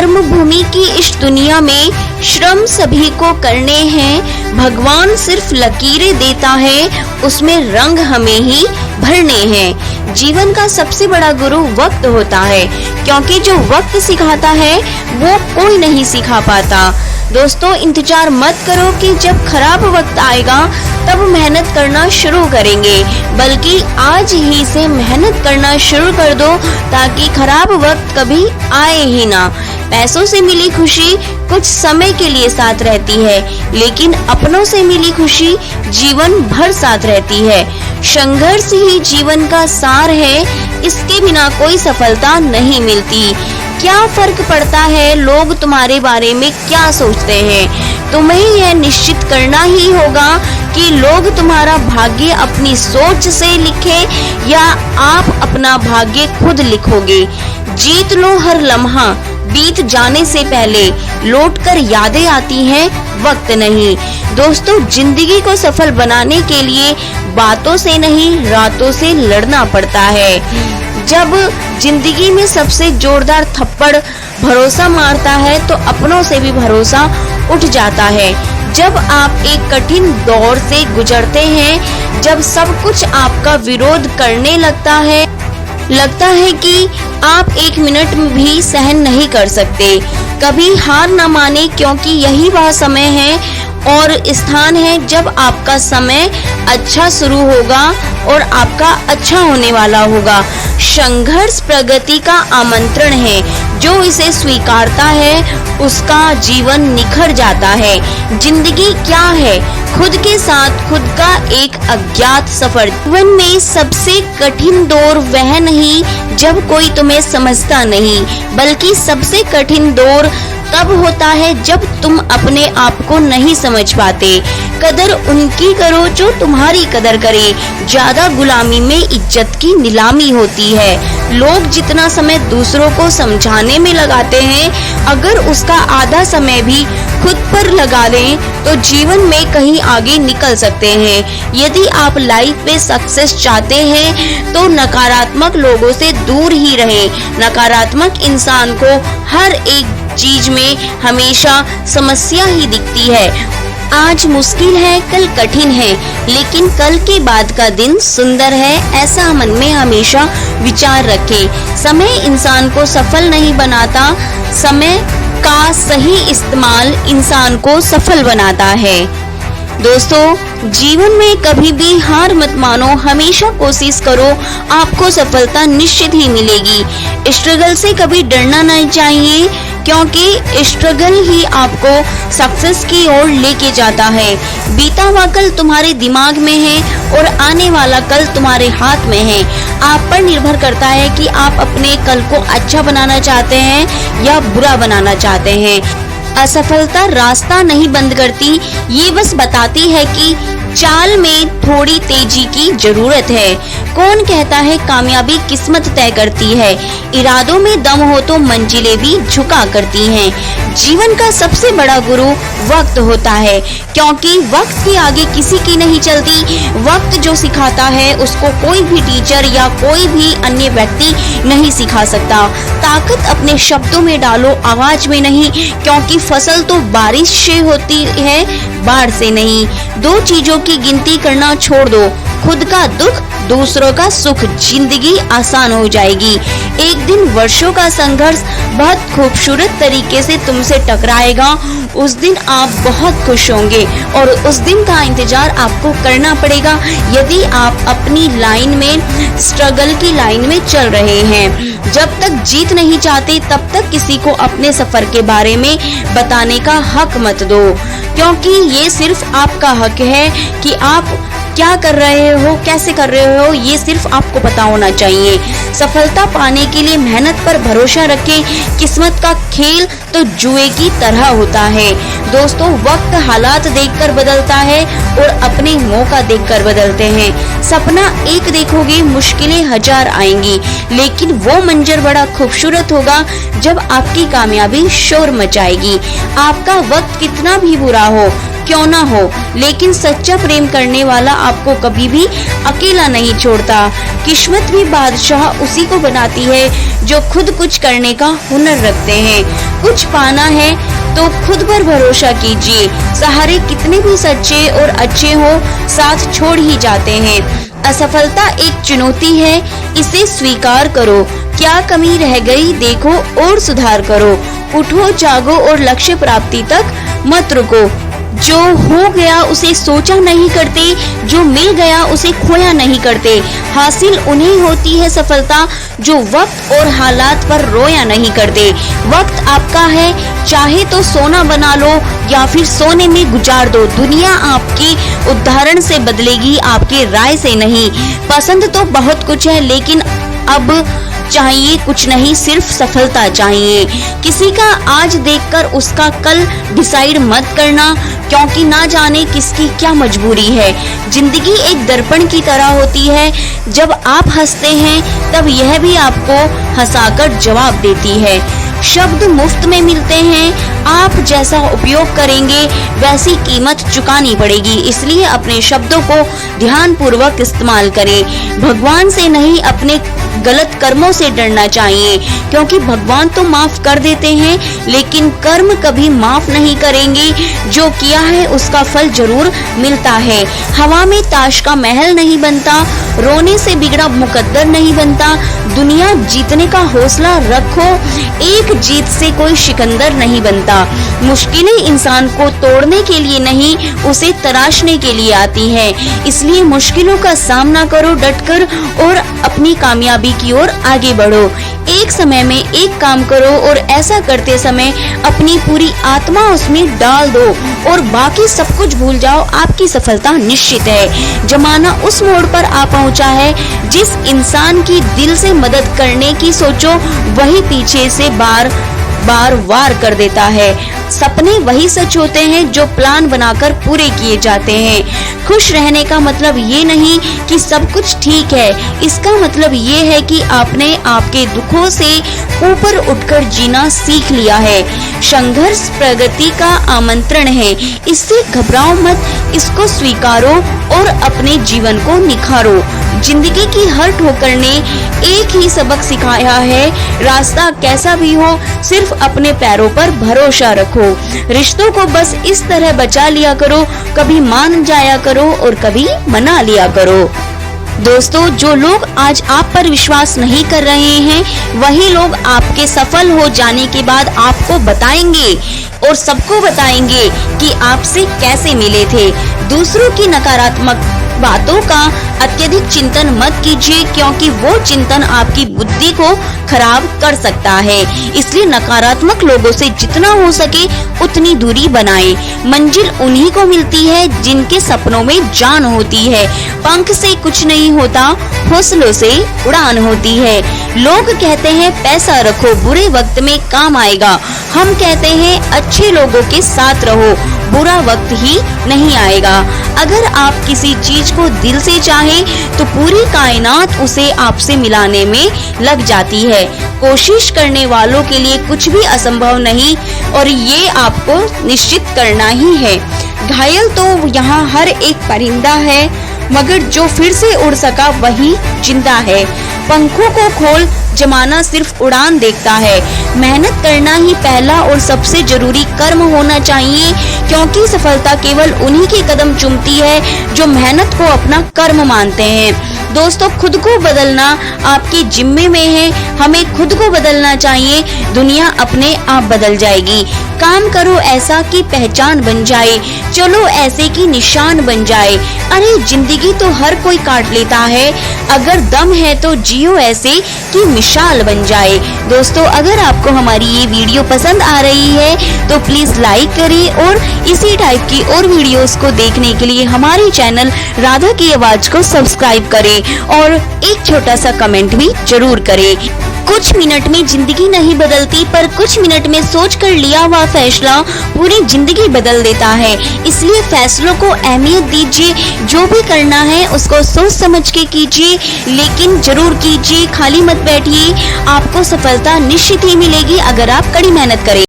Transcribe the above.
कर्म भूमि की इस दुनिया में श्रम सभी को करने हैं। भगवान सिर्फ लकीरें देता है, उसमें रंग हमें ही भरने हैं। जीवन का सबसे बड़ा गुरु वक्त होता है, क्योंकि जो वक्त सिखाता है वो कोई नहीं सिखा पाता। दोस्तों, इंतजार मत करो कि जब खराब वक्त आएगा तब मेहनत करना शुरू करेंगे, बल्कि आज ही से मेहनत करना शुरू कर दो ताकि खराब वक्त कभी आए ही ना। पैसों से मिली खुशी कुछ समय के लिए साथ रहती है, लेकिन अपनों से मिली खुशी जीवन भर साथ रहती है। संघर्ष ही जीवन का सार है, इसके बिना कोई सफलता नहीं मिलती। क्या फर्क पड़ता है लोग तुम्हारे बारे में क्या सोचते हैं? तुम्हें यह निश्चित करना ही होगा कि लोग तुम्हारा भाग्य अपनी सोच से लिखे या आप अपना भाग्य खुद लिखोगे। जीत लो हर लम्हा, बीत जाने से पहले लौटकर यादें आती हैं, वक्त नहीं। दोस्तों, जिंदगी को सफल बनाने के लिए बातों से नहीं रातों से लड़ना पड़ता है। जब जिंदगी में सबसे जोरदार थप्पड़ भरोसा मारता है तो अपनों से भी भरोसा उठ जाता है। जब आप एक कठिन दौर से गुजरते हैं, जब सब कुछ आपका विरोध करने लगता है कि आप एक मिनट में भी सहन नहीं कर सकते, कभी हार न माने, क्योंकि यही वह समय है और स्थान है जब आपका समय अच्छा शुरू होगा और आपका अच्छा होने वाला होगा। संघर्ष प्रगति का आमंत्रण है, जो इसे स्वीकारता है उसका जीवन निखर जाता है। जिंदगी क्या है? खुद के साथ खुद का एक अज्ञात सफर। जीवन में सबसे कठिन दौर वह नहीं जब कोई तुम्हें समझता नहीं, बल्कि सबसे कठिन दौर तब होता है जब तुम अपने आप को नहीं समझ पाते। कदर उनकी करो जो तुम्हारी कदर करे। ज्यादा गुलामी में इज्जत की नीलामी होती है। लोग जितना समय दूसरों को समझाने में लगाते हैं, अगर उसका आधा समय भी खुद पर लगा लें तो जीवन में कहीं आगे निकल सकते हैं। यदि आप लाइफ में सक्सेस चाहते हैं तो नकारात्मक लोगों से दूर ही रहें। नकारात्मक इंसान को हर एक चीज में हमेशा समस्या ही दिखती है। आज मुश्किल है, कल कठिन है, लेकिन कल के बाद का दिन सुंदर है, ऐसा मन में हमेशा विचार रखें। समय इंसान को सफल नहीं बनाता, समय का सही इस्तेमाल इंसान को सफल बनाता है। दोस्तों, जीवन में कभी भी हार मत मानो, हमेशा कोशिश करो, आपको सफलता निश्चित ही मिलेगी। स्ट्रगल से कभी डरना नहीं चाहिए, क्योंकि स्ट्रगल ही आपको सक्सेस की ओर लेके जाता है। बीता हुआ कल तुम्हारे दिमाग में है और आने वाला कल तुम्हारे हाथ में है। आप पर निर्भर करता है कि आप अपने कल को अच्छा बनाना चाहते हैं या बुरा बनाना चाहते हैं। असफलता रास्ता नहीं बंद करती, ये बस बताती है कि चाल में थोड़ी तेजी की जरूरत है। कौन कहता है कामयाबी किस्मत तय करती है? इरादों में दम हो तो मंजिलें भी झुका करती हैं। जीवन का सबसे बड़ा गुरु वक्त होता है, क्योंकि वक्त के आगे किसी की नहीं चलती। वक्त जो सिखाता है उसको कोई भी टीचर या कोई भी अन्य व्यक्ति नहीं सिखा सकता। ताकत अपने शब्दों में डालो, आवाज में नहीं, क्योंकि फसल तो बारिश से होती है, बाढ़ से नहीं। दो चीजों की गिनती करना छोड़ दो, खुद का दुख, दूसरों का सुख। जिंदगी आसान हो जाएगी। एक दिन वर्षों का संघर्ष बहुत खूबसूरत तरीके से तुमसे टकराएगा। उस दिन आप बहुत खुश होंगे और उस दिन का इंतजार आपको करना पड़ेगा यदि आप अपनी लाइन में, स्ट्रगल की लाइन में चल रहे हैं। जब तक जीत नहीं चाहते तब तक किसी को अपने सफर के बारे में बताने का हक मत दो, क्योंकि ये सिर्फ आपका हक है कि आप क्या कर रहे हो, कैसे कर रहे हो, ये सिर्फ आपको पता होना चाहिए। सफलता पाने के लिए मेहनत पर भरोसा रखें। किस्मत का खेल तो जुए की तरह होता है। दोस्तों, वक्त हालात देखकर बदलता है और अपने मौका देखकर बदलते हैं। सपना एक देखोगे, मुश्किलें हजार आएंगी, लेकिन वो मंजर बड़ा खूबसूरत होगा जब आपकी कामयाबी शोर मचाएगी। आपका वक्त कितना भी बुरा हो, क्यों ना हो, लेकिन सच्चा प्रेम करने वाला आपको कभी भी अकेला नहीं छोड़ता। किस्मत भी बादशाह उसी को बनाती है जो खुद कुछ करने का हुनर रखते हैं। कुछ पाना है तो खुद पर भरोसा कीजिए। सहारे कितने भी सच्चे और अच्छे हो, साथ छोड़ ही जाते हैं। असफलता एक चुनौती है, इसे स्वीकार करो। क्या कमी रह गई देखो और सुधार करो। उठो, जागो और लक्ष्य प्राप्ति तक मत रुको। जो हो गया उसे सोचा नहीं करते, जो मिल गया उसे खोया नहीं करते। हासिल उन्हें होती है सफलता जो वक्त और हालात पर रोया नहीं करते। वक्त आपका है, चाहे तो सोना बना लो या फिर सोने में गुजार दो। दुनिया आपकी उदाहरण से बदलेगी, आपके राय से नहीं। पसंद तो बहुत कुछ है, लेकिन अब चाहिए कुछ नहीं, सिर्फ सफलता चाहिए। किसी का आज देखकर उसका कल डिसाइड मत करना, क्योंकि ना जाने किसकी क्या मजबूरी है। जिंदगी एक दर्पण की तरह होती है, जब आप हंसते हैं तब यह भी आपको हंसाकर जवाब देती है। शब्द मुफ्त में मिलते हैं, आप जैसा उपयोग करेंगे वैसी कीमत चुकानी पड़ेगी। इसलिए अपने शब्दों को ध्यानपूर्वक इस्तेमाल करें। भगवान से नहीं, अपने गलत कर्मों से डरना चाहिए, क्योंकि भगवान तो माफ कर देते हैं, लेकिन कर्म कभी माफ नहीं करेंगे। जो किया है उसका फल जरूर मिलता है। हवा में ताश का महल नहीं बनता, रोने से बिगड़ा मुकद्दर नहीं बनता। दुनिया जीतने का हौसला रखो, एक जीत से कोई सिकंदर नहीं बनता। मुश्किलें इंसान को तोड़ने के लिए नहीं, उसे तराशने के लिए आती हैं। इसलिए मुश्किलों का सामना करो डटकर और अपनी कामयाबी की ओर आगे बढ़ो। एक समय में एक काम करो और ऐसा करते समय अपनी पूरी आत्मा उसमें डाल दो और बाकी सब कुछ भूल जाओ। आपकी सफलता निश्चित है। जमाना उस मोड़ पर आ पहुंचा है, जिस इंसान की दिल से मदद करने की सोचो वही पीछे से बार बार वार कर देता है। सपने वही सच होते हैं जो प्लान बनाकर पूरे किए जाते हैं। खुश रहने का मतलब ये नहीं कि सब कुछ ठीक है, इसका मतलब ये है कि आपने आपके दुखों से ऊपर उठकर जीना सीख लिया है। संघर्ष प्रगति का आमंत्रण है, इससे घबराओ मत, इसको स्वीकारो और अपने जीवन को निखारो। जिंदगी की हर ठोकर ने एक ही सबक सिखाया है, रास्ता कैसा भी हो सिर्फ अपने पैरों पर भरोसा रखो। रिश्तों को बस इस तरह बचा लिया करो, कभी मान जाया करो और कभी मना लिया करो। दोस्तों, जो लोग आज आप पर विश्वास नहीं कर रहे हैं, वही लोग आपके सफल हो जाने के बाद आपको बताएंगे और सबको बताएंगे कि आपसे कैसे मिले थे। दूसरों की नकारात्मक बातों का अत्यधिक चिंतन मत कीजिए, क्योंकि वो चिंतन आपकी बुद्धि को खराब कर सकता है। इसलिए नकारात्मक लोगों से जितना हो सके उतनी दूरी बनाएं। मंजिल उन्हीं को मिलती है जिनके सपनों में जान होती है। पंख से कुछ नहीं होता, हौसलों से उड़ान होती है। लोग कहते हैं पैसा रखो, बुरे वक्त में काम आएगा। हम कहते हैं अच्छे लोगों के साथ रहो, बुरा वक्त ही नहीं आएगा। अगर आप किसी चीज को दिल से चाहें तो पूरी कायनात उसे आपसे मिलाने में लग जाती है। कोशिश करने वालों के लिए कुछ भी असंभव नहीं, और ये आपको निश्चित करना ही है। घायल तो यहाँ हर एक परिंदा है, मगर जो फिर से उड़ सका वही जिंदा है। पंखों को खोल, जमाना सिर्फ उड़ान देखता है। मेहनत करना ही पहला और सबसे जरूरी कर्म होना चाहिए, क्योंकि सफलता केवल उन्हीं के कदम चूमती है जो मेहनत को अपना कर्म मानते हैं। दोस्तों, खुद को बदलना आपके जिम्मे में है। हमें खुद को बदलना चाहिए, दुनिया अपने आप बदल जाएगी। काम करो ऐसा कि पहचान बन जाए, चलो ऐसे कि निशान बन जाए। अरे जिंदगी तो हर कोई काट लेता है, अगर दम है तो जियो ऐसे कि मिसाल बन जाए। दोस्तों, अगर आपको हमारी ये वीडियो पसंद आ रही है तो प्लीज लाइक करें और इसी टाइप की और वीडियोस को देखने के लिए हमारे चैनल राधा की आवाज को सब्सक्राइब करें और एक छोटा सा कमेंट भी जरूर करें। कुछ मिनट में जिंदगी नहीं बदलती, पर कुछ मिनट में सोच कर लिया हुआ फैसला पूरी जिंदगी बदल देता है। इसलिए फैसलों को अहमियत दीजिए, जो भी करना है उसको सोच समझ के कीजिए, लेकिन जरूर कीजिए, खाली मत बैठिए। आपको सफलता निश्चित ही मिलेगी अगर आप कड़ी मेहनत करें।